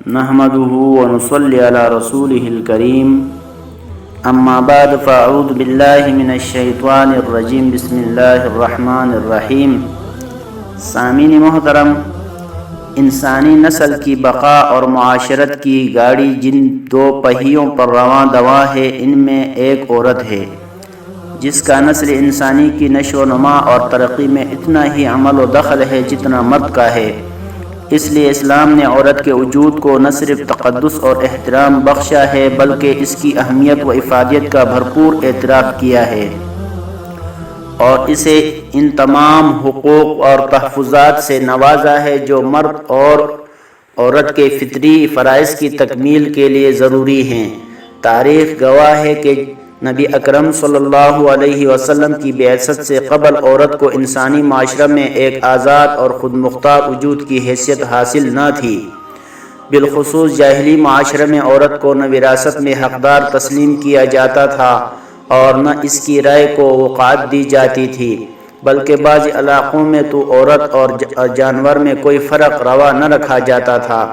نحمده ونصلي على رسوله الكريم اما بعد فاعوذ بالله من الشیطان الرجیم بسم اللہ الرحمن الرحیم۔ سامعین محترم، انسانی نسل کی بقا اور معاشرت کی گاڑی جن دو پہیوں پر رواں دواں ہے، ان میں ایک عورت ہے جس کا نسل انسانی کی نشو و نما اور ترقی میں اتنا ہی عمل و دخل ہے جتنا مرد کا ہے۔ اس لیے اسلام نے عورت کے وجود کو نہ صرف تقدس اور احترام بخشا ہے بلکہ اس کی اہمیت و افادیت کا بھرپور اعتراف کیا ہے اور اسے ان تمام حقوق اور تحفظات سے نوازا ہے جو مرد اور عورت کے فطری فرائض کی تکمیل کے لیے ضروری ہیں۔ تاریخ گواہ ہے کہ نبی اکرم صلی اللہ علیہ وسلم کی بعثت سے قبل عورت کو انسانی معاشرہ میں ایک آزاد اور خود مختار وجود کی حیثیت حاصل نہ تھی۔ بالخصوص جاہلی معاشرے میں عورت کو نہ وراثت میں حقدار تسلیم کیا جاتا تھا اور نہ اس کی رائے کو وقعت دی جاتی تھی، بلکہ بعض علاقوں میں تو عورت اور جانور میں کوئی فرق روا نہ رکھا جاتا تھا۔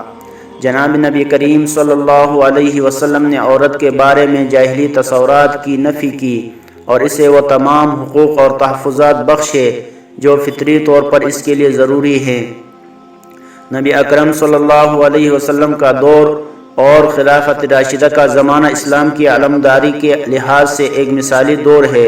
جناب نبی کریم صلی اللہ علیہ وسلم نے عورت کے بارے میں جاہلی تصورات کی نفی کی اور اسے وہ تمام حقوق اور تحفظات بخشے جو فطری طور پر اس کے لیے ضروری ہیں۔ نبی اکرم صلی اللہ علیہ وسلم کا دور اور خلافت راشدہ کا زمانہ اسلام کی علمداری کے لحاظ سے ایک مثالی دور ہے،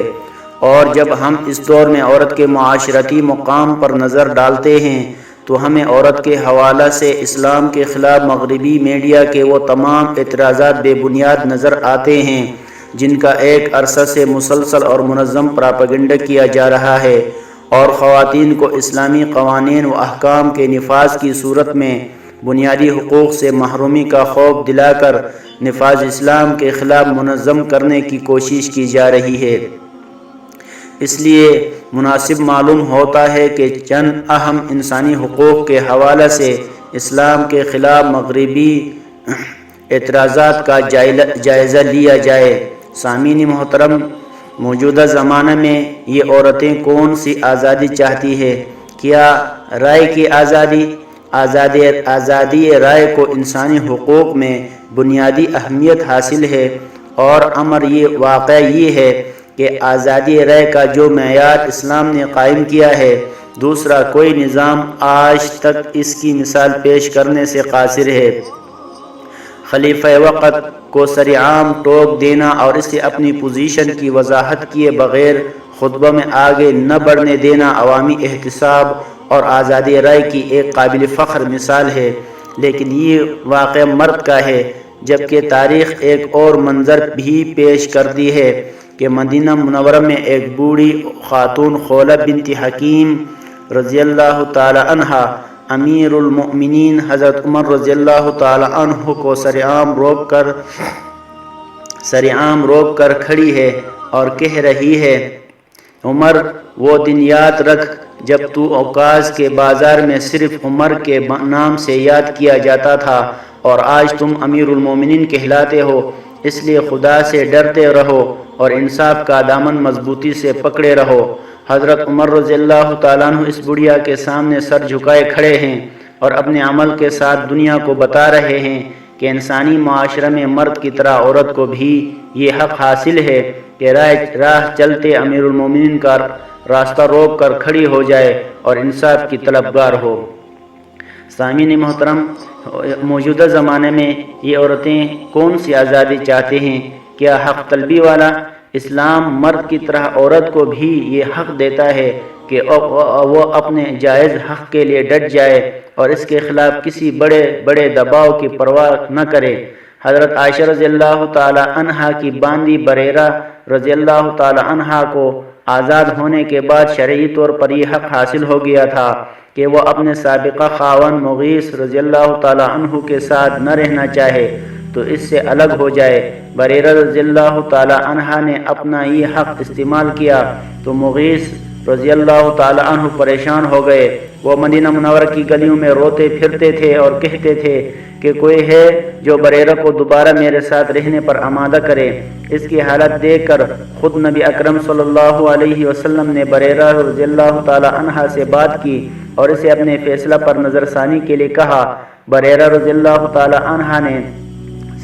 اور جب ہم اس دور میں عورت کے معاشرتی مقام پر نظر ڈالتے ہیں تو ہمیں عورت کے حوالہ سے اسلام کے خلاف مغربی میڈیا کے وہ تمام اعتراضات بے بنیاد نظر آتے ہیں جن کا ایک عرصہ سے مسلسل اور منظم پراپیگنڈا کیا جا رہا ہے، اور خواتین کو اسلامی قوانین و احکام کے نفاذ کی صورت میں بنیادی حقوق سے محرومی کا خوف دلا کر نفاذ اسلام کے خلاف منظم کرنے کی کوشش کی جا رہی ہے۔ اس لیے مناسب معلوم ہوتا ہے کہ چند اہم انسانی حقوق کے حوالے سے اسلام کے خلاف مغربی اعتراضات کا جائزہ لیا جائے۔ سامعین محترم، موجودہ زمانے میں یہ عورتیں کون سی آزادی چاہتی ہے؟ کیا رائے کی آزادی رائے کو انسانی حقوق میں بنیادی اہمیت حاصل ہے، اور امر یہ واقع یہ ہے کہ آزادی رائے کا جو معیار اسلام نے قائم کیا ہے، دوسرا کوئی نظام آج تک اس کی مثال پیش کرنے سے قاصر ہے۔ خلیفہ وقت کو سرعام ٹوک دینا اور اسے اپنی پوزیشن کی وضاحت کیے بغیر خطبہ میں آگے نہ بڑھنے دینا عوامی احتساب اور آزادی رائے کی ایک قابل فخر مثال ہے، لیکن یہ واقعہ مرد کا ہے، جبکہ تاریخ ایک اور منظر بھی پیش کرتی ہے کہ مدینہ منورہ میں ایک بوڑھی خاتون خولہ بنت حکیم رضی اللہ تعالی عنہ امیر المؤمنین حضرت عمر رضی اللہ تعالی عنہ کو سرعام روک کر کھڑی ہے اور کہہ رہی ہے، عمر، وہ دن یاد رکھ جب تو عکاظ کے بازار میں صرف عمر کے نام سے یاد کیا جاتا تھا، اور آج تم امیر المؤمنین کہلاتے ہو۔ اس لیے خدا سے ڈرتے رہو اور انصاف کا دامن مضبوطی سے پکڑے رہو۔ حضرت عمر رضی اللہ تعالیٰ عنہ اس بڑھیا کے سامنے سر جھکائے کھڑے ہیں اور اپنے عمل کے ساتھ دنیا کو بتا رہے ہیں کہ انسانی معاشرہ میں مرد کی طرح عورت کو بھی یہ حق حاصل ہے کہ راہ چلتے امیر المومنین کا راستہ روک کر کھڑی ہو جائے اور انصاف کی طلبگار ہو۔ سامعین محترم، موجودہ زمانے میں یہ عورتیں کون سی آزادی چاہتے ہیں؟ کیا حق طلبی والا اسلام مرد کی طرح عورت کو بھی یہ حق دیتا ہے کہ وہ اپنے جائز حق کے لیے ڈٹ جائے اور اس کے خلاف کسی بڑے دباؤ کی پرواہ نہ کرے؟ حضرت عائشہ رضی اللہ تعالی عنہا کی باندی بریرہ رضی اللہ تعالی عنہا کو آزاد ہونے کے بعد شرعی طور پر یہ حق حاصل ہو گیا تھا کہ وہ اپنے سابقہ خاوند مغیث رضی اللہ تعالی عنہ کے ساتھ نہ رہنا چاہے تو اس سے الگ ہو جائے۔ بریرہ رضی اللہ تعالی عنہ نے اپنا یہ حق استعمال کیا تو مغیث رضی اللہ تعالی عنہ پریشان ہو گئے۔ وہ مدینہ منورہ کی گلیوں میں روتے پھرتے تھے اور کہتے تھے کہ کوئی ہے جو بریرہ کو دوبارہ میرے ساتھ رہنے پر آمادہ کرے۔ اس کی حالت دیکھ کر خود نبی اکرم صلی اللہ علیہ وسلم نے بریرہ رضی اللہ تعالی عنہ سے بات کی اور اسے اپنے فیصلہ پر نظر ثانی کے لیے کہا۔ بریرہ رضی اللہ تعالی عنہ نے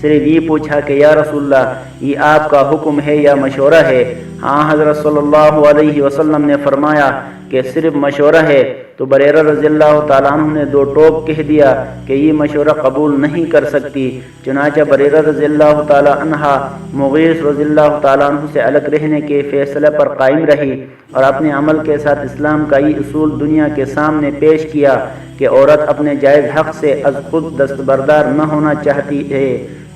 صرف یہ پوچھا کہ یا رسول اللہ یہ آپ کا حکم ہے یا مشورہ ہے؟ ہاں حضرت صلی اللہ علیہ وسلم نے فرمایا کہ صرف مشورہ ہے۔ تو بریرہ رضی اللہ تعالیٰ عنہ نے دو ٹوک کہہ دیا کہ یہ مشورہ قبول نہیں کر سکتی۔ چنانچہ بریرہ رضی اللہ تعالیٰ عنہ مغیث رضی اللہ تعالیٰ عنہ سے الگ رہنے کے فیصلے پر قائم رہی اور اپنے عمل کے ساتھ اسلام کا یہ اصول دنیا کے سامنے پیش کیا کہ عورت اپنے جائز حق سے از خود دستبردار نہ ہونا چاہتی ہے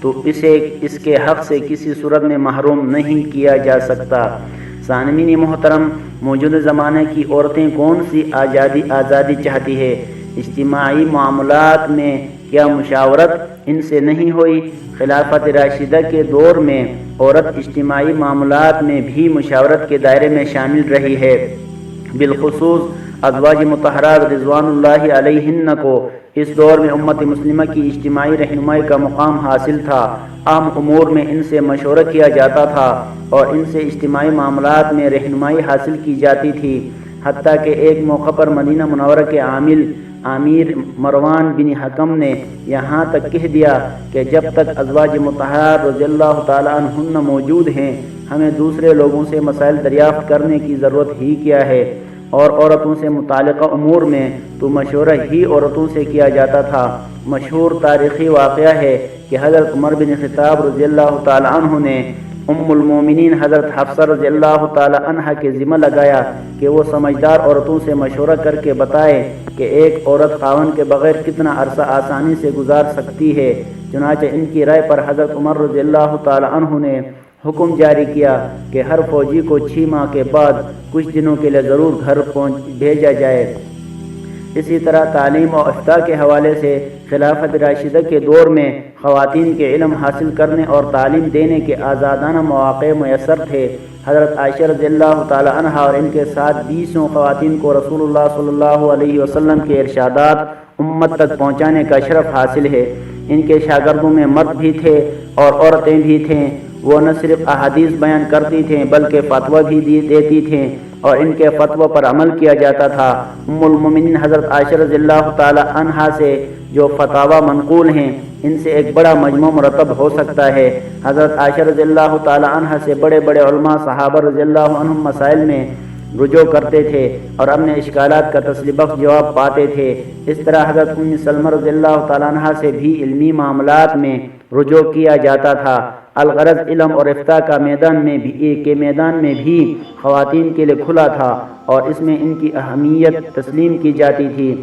تو اسے اس کے حق سے کسی صورت میں محروم نہیں کیا جا سکتا۔ سامعین محترم، موجودہ زمانے کی عورتیں کون سی آزادی چاہتی ہے؟ اجتماعی معاملات میں کیا مشاورت ان سے نہیں ہوئی؟ خلافت راشدہ کے دور میں عورت اجتماعی معاملات میں بھی مشاورت کے دائرے میں شامل رہی ہے۔ بالخصوص ازواج مطہرات رضوان اللہ علیہن کو اس دور میں امت مسلمہ کی اجتماعی رہنمائی کا مقام حاصل تھا۔ عام امور میں ان سے مشورہ کیا جاتا تھا اور ان سے اجتماعی معاملات میں رہنمائی حاصل کی جاتی تھی، حتیٰ کہ ایک موقع پر مدینہ منورہ کے امیر مروان بن حکم نے یہاں تک کہہ دیا کہ جب تک ازواج مطہرات رضی اللہ تعالیٰ عنہن موجود ہیں ہمیں دوسرے لوگوں سے مسائل دریافت کرنے کی ضرورت ہی کیا ہے، اور عورتوں سے متعلقہ امور میں تو مشورہ ہی عورتوں سے کیا جاتا تھا۔ مشہور تاریخی واقعہ ہے کہ حضرت عمر بن خطاب رضی اللہ تعالی عنہ نے ام المومنین حضرت حفصہ رضی اللہ تعالی عنہ کے ذمہ لگایا کہ وہ سمجھدار عورتوں سے مشورہ کر کے بتائے کہ ایک عورت خاوند کے بغیر کتنا عرصہ آسانی سے گزار سکتی ہے۔ چنانچہ ان کی رائے پر حضرت عمر رضی اللہ تعالی عنہ نے حکم جاری کیا کہ ہر فوجی کو 6 ماہ کے بعد کچھ دنوں کے لیے ضرور گھر بھیجا جائے۔ اسی طرح تعلیم و افتاء کے حوالے سے خلافت راشدہ کے دور میں خواتین کے علم حاصل کرنے اور تعلیم دینے کے آزادانہ مواقع میسر تھے۔ حضرت عائشہ رضی اللہ تعالی عنہ اور ان کے ساتھ 20 خواتین کو رسول اللہ صلی اللہ علیہ وسلم کے ارشادات امت تک پہنچانے کا شرف حاصل ہے۔ ان کے شاگردوں میں مرد بھی تھے اور عورتیں بھی تھیں۔ وہ نہ صرف احادیث بیان کرتی تھیں بلکہ فتویٰ بھی دیتی تھیں اور ان کے فتویٰ پر عمل کیا جاتا تھا۔ ام المومنین حضرت عائشہ رضی اللہ تعالی عنہا سے جو فتاویٰ منقول ہیں ان سے ایک بڑا مجموع مرتب ہو سکتا ہے۔ حضرت عائشہ رضی اللہ تعالی عنہا سے بڑے بڑے علماء صحابہ رضی اللہ عنہم مسائل میں رجوع کرتے تھے اور اپنے اشکالات کا تسلی بخش جواب پاتے تھے۔ اس طرح حضرت ام سلمہ رضی اللہ تعالی عنہا سے بھی علمی معاملات میں رجوع کیا جاتا تھا۔ الغرض علم اور افتاء کا میدان میں بھی خواتین کے لیے کھلا تھا اور اس میں ان کی اہمیت تسلیم کی جاتی تھی۔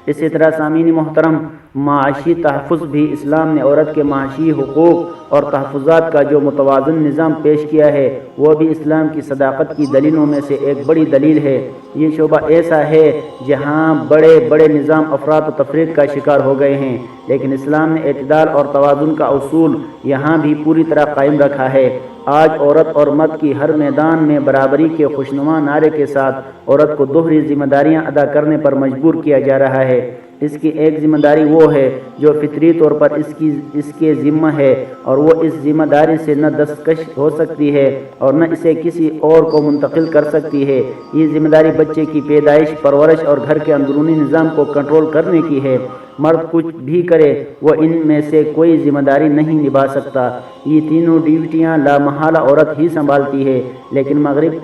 اسی طرح سامعین محترم، معاشی تحفظ بھی اسلام نے عورت کے معاشی حقوق اور تحفظات کا جو متوازن نظام پیش کیا ہے وہ بھی اسلام کی صداقت کی دلیلوں میں سے ایک بڑی دلیل ہے۔ یہ شعبہ ایسا ہے جہاں بڑے بڑے نظام افراط و تفریق کا شکار ہو گئے ہیں، لیکن اسلام نے اعتدال اور توازن کا اصول یہاں بھی پوری طرح قائم رکھا ہے۔ آج عورت اور مرد کی ہر میدان میں برابری کے خوشنما نعرے کے ساتھ عورت کو دوہری ذمہ داریاں ادا کرنے پر مجبور کیا جا رہا ہے۔ اس کی ایک ذمہ داری وہ ہے جو فطری طور پر اس کے ذمہ ہے اور وہ اس ذمہ داری سے نہ دستکش ہو سکتی ہے اور نہ اسے کسی اور کو منتقل کر سکتی ہے۔ یہ ذمہ داری بچے کی پیدائش، پرورش اور گھر کے اندرونی نظام کو کنٹرول کرنے کی ہے۔ مرد کچھ بھی کرے وہ ان میں سے کوئی ذمہ داری نہیں نبھا سکتا۔ یہ تینوں ڈیوٹیاں لامحالہ عورت ہی سنبھالتی ہے، لیکن مغرب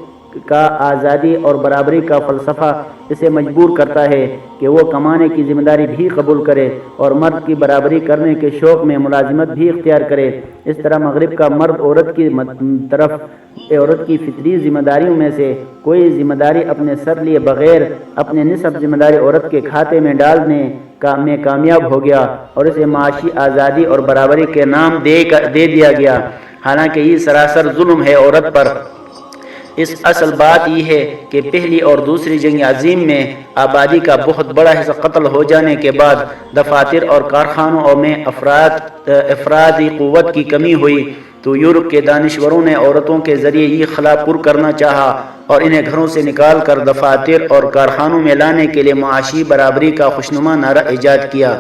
کا آزادی اور برابری کا فلسفہ اسے مجبور کرتا ہے کہ وہ کمانے کی ذمہ داری بھی قبول کرے اور مرد کی برابری کرنے کے شوق میں ملازمت بھی اختیار کرے۔ اس طرح مغرب کا مرد عورت کی فطری ذمہ داریوں میں سے کوئی ذمہ داری اپنے سر لیے بغیر اپنے نصف ذمہ داری عورت کے کھاتے میں ڈالنے میں کامیاب ہو گیا اور اسے معاشی آزادی اور برابری کے نام دے دیا گیا، حالانکہ یہ سراسر ظلم ہے عورت پر۔ اس اصل بات یہ ہے کہ پہلی اور دوسری جنگ عظیم میں آبادی کا بہت بڑا حصہ قتل ہو جانے کے بعد دفاتر اور کارخانوں میں افرادی قوت کی کمی ہوئی تو یورپ کے دانشوروں نے عورتوں کے ذریعے یہ خلا پر کرنا چاہا اور انہیں گھروں سے نکال کر دفاتر اور کارخانوں میں لانے کے لیے معاشی برابری کا خوشنما نعرہ ایجاد کیا۔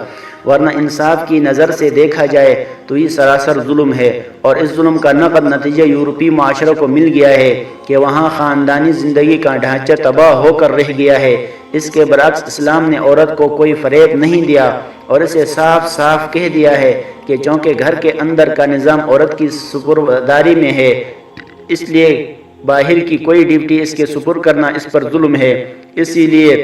ورنہ انصاف کی نظر سے دیکھا جائے تو یہ سراسر ظلم ہے، اور اس ظلم کا نقد نتیجہ یورپی معاشروں کو مل گیا ہے کہ وہاں خاندانی زندگی کا ڈھانچہ تباہ ہو کر رہ گیا ہے۔ اس کے برعکس اسلام نے عورت کو کوئی فریب نہیں دیا اور اسے صاف صاف کہہ دیا ہے کہ چونکہ گھر کے اندر کا نظام عورت کی سپرداری میں ہے، اس لیے باہر کی کوئی ڈیوٹی اس کے سپرد کرنا اس پر ظلم ہے، اسی لیے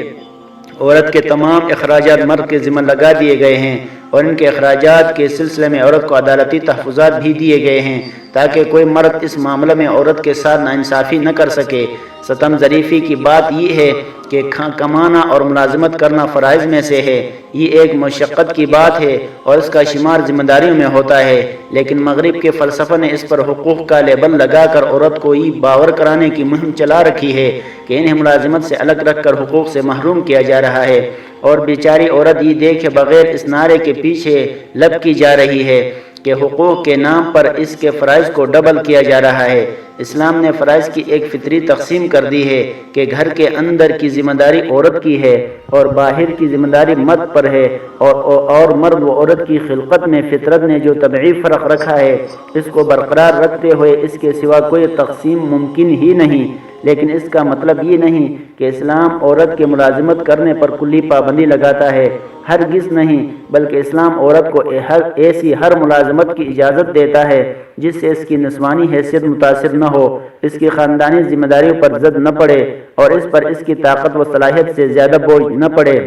عورت کے تمام اخراجات مرد کے ذمہ لگا دیے گئے ہیں، اور ان کے اخراجات کے سلسلے میں عورت کو عدالتی تحفظات بھی دیے گئے ہیں تاکہ کوئی مرد اس معاملے میں عورت کے ساتھ ناانصافی نہ کر سکے۔ ستم ظریفی کی بات یہ ہے کہ کمانا اور ملازمت کرنا فرائض میں سے ہے، یہ ایک مشقت کی بات ہے اور اس کا شمار ذمہ داریوں میں ہوتا ہے، لیکن مغرب کے فلسفہ نے اس پر حقوق کا لیبل لگا کر عورت کو یہ باور کرانے کی مہم چلا رکھی ہے کہ انہیں ملازمت سے الگ رکھ کر حقوق سے محروم کیا جا رہا ہے، اور بیچاری عورت یہ دیکھے بغیر اس نعرے کے پیچھے لب کی جا رہی ہے کہ حقوق کے نام پر اس کے فرائض کو ڈبل کیا جا رہا ہے۔ اسلام نے فرائض کی ایک فطری تقسیم کر دی ہے کہ گھر کے اندر کی ذمہ داری عورت کی ہے اور باہر کی ذمہ داری مرد پر ہے، اور مرد و عورت کی خلقت میں فطرت نے جو طبعی فرق رکھا ہے اس کو برقرار رکھتے ہوئے اس کے سوا کوئی تقسیم ممکن ہی نہیں، لیکن اس کا مطلب یہ نہیں کہ اسلام عورت کے ملازمت کرنے پر کلی پابندی لگاتا ہے، ہرگز نہیں، بلکہ اسلام عورت کو ایسی ہر ملازمت کی اجازت دیتا ہے جس سے اس کی نسوانی حیثیت متاثر نہ ہو، اس کی خاندانی ذمہ داریوں پر زد نہ پڑے اور اس پر اس کی طاقت و صلاحیت سے زیادہ بوجھ نہ پڑے۔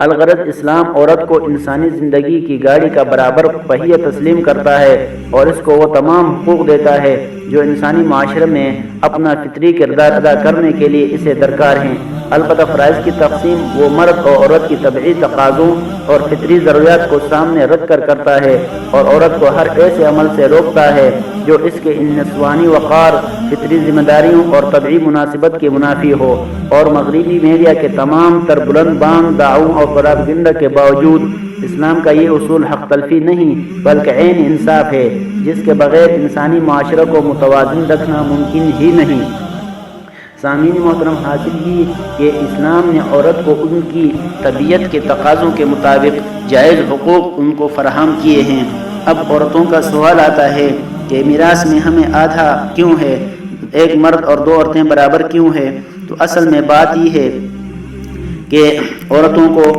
الغرض اسلام عورت کو انسانی زندگی کی گاڑی کا برابر پہیہ تسلیم کرتا ہے اور اس کو وہ تمام حقوق دیتا ہے جو انسانی معاشرے میں اپنا فطری کردار ادا کرنے کے لیے اسے درکار ہیں۔ البتہ فرائض کی تقسیم وہ مرد اور عورت کی طبعی تقاضوں اور فطری ضروریات کو سامنے رکھ کر کرتا ہے، اور عورت کو ہر ایسے عمل سے روکتا ہے جو اس کے نسوانی وقار، فطری ذمہ داریوں اور طبعی مناسبت کے منافی ہو۔ اور مغربی میڈیا کے تمام تر بلند بانگ دعووں اور پراپیگنڈا کے باوجود اسلام کا یہ اصول حق تلفی نہیں بلکہ عین انصاف ہے، جس کے بغیر انسانی معاشرے کو متوازن رکھنا ممکن ہی نہیں۔ سامعین محترم، حاصل یہ کہ اسلام نے عورت کو ان کی طبیعت کے تقاضوں کے مطابق جائز حقوق ان کو فراہم کیے ہیں۔ اب عورتوں کا سوال آتا ہے کہ میراث میں ہمیں آدھا کیوں ہے، ایک مرد اور دو عورتیں برابر کیوں ہے؟ تو اصل میں بات یہ ہے کہ عورتوں کو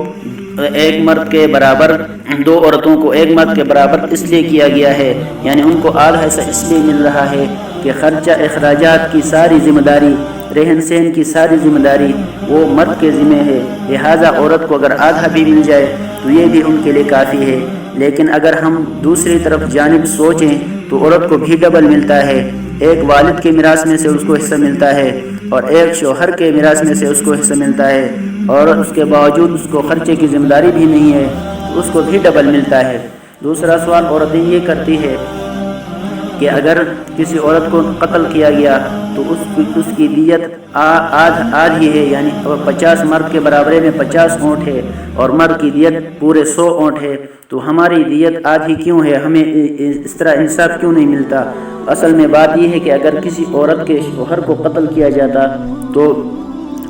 ایک مرد کے برابر، دو عورتوں کو ایک مرد کے برابر اس لیے کیا گیا ہے، یعنی ان کو آدھا حصہ اس لیے مل رہا ہے کہ خرچہ اخراجات کی ساری ذمہ داری، رہن سہن کی ساری ذمہ داری وہ مرد کے ذمہ ہے، لہٰذا عورت کو اگر آدھا بھی مل جائے تو یہ بھی ان کے لیے کافی ہے۔ لیکن اگر ہم دوسری طرف جانب سوچیں تو عورت کو بھی ڈبل ملتا ہے، ایک والد کے میراث میں سے اس کو حصہ ملتا ہے اور ایک شوہر کے میراث میں سے اس کو حصہ ملتا ہے، اور اس کے باوجود اس کو خرچے کی ذمہ داری بھی نہیں ہے تو اس کو بھی ڈبل ملتا ہے۔ دوسرا سوال عورتیں یہ کرتی ہے کہ اگر کسی عورت کو قتل کیا گیا تو اس کی دیت آدھی ہے، یعنی 50 مرد کے برابرے میں 50 اونٹ ہے اور مرد کی دیت پورے 100 اونٹ ہے، تو ہماری دیت آدھی کیوں ہے، ہمیں اس طرح انصاف کیوں نہیں ملتا؟ اصل میں بات یہ ہے کہ اگر کسی عورت کے شوہر کو قتل کیا جاتا تو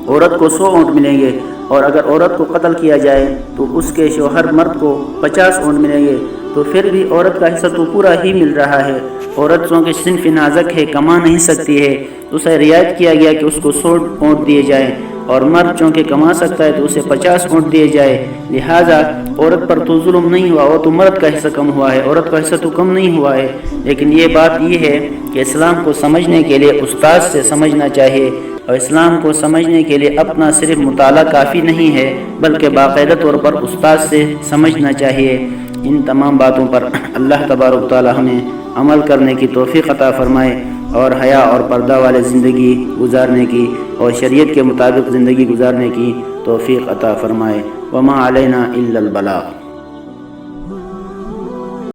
عورت کو 100 اونٹ ملیں گے، اور اگر عورت کو قتل کیا جائے تو اس کے شوہر مرد کو 50 اونٹ ملیں گے، تو پھر بھی عورت کا حصہ تو پورا ہی مل رہا ہے۔ عورت چونکہ صنف نازک ہے، کما نہیں سکتی ہے، تو اسے رعایت کیا گیا کہ اس کو 100 اونٹ دیے جائیں، اور مرد چونکہ کما سکتا ہے تو اسے 50 اونٹ دیے جائے، لہٰذا عورت پر تو ظلم نہیں ہوا، وہ تو مرد کا حصہ کم ہوا ہے، عورت کا حصہ تو کم نہیں ہوا ہے۔ لیکن یہ بات یہ ہے کہ اسلام کو سمجھنے کے لیے استاد سے سمجھنا چاہیے، اور اسلام کو سمجھنے کے لیے اپنا صرف مطالعہ کافی نہیں ہے بلکہ باقاعدہ طور پر استاد سے سمجھنا چاہیے۔ ان تمام باتوں پر اللہ تبارک تعالی ہمیں عمل کرنے کی توفیق عطا فرمائے، اور حیا اور پردہ والے زندگی گزارنے کی اور شریعت کے مطابق زندگی گزارنے کی توفیق عطا فرمائے۔ وما علینا الا البلاغ۔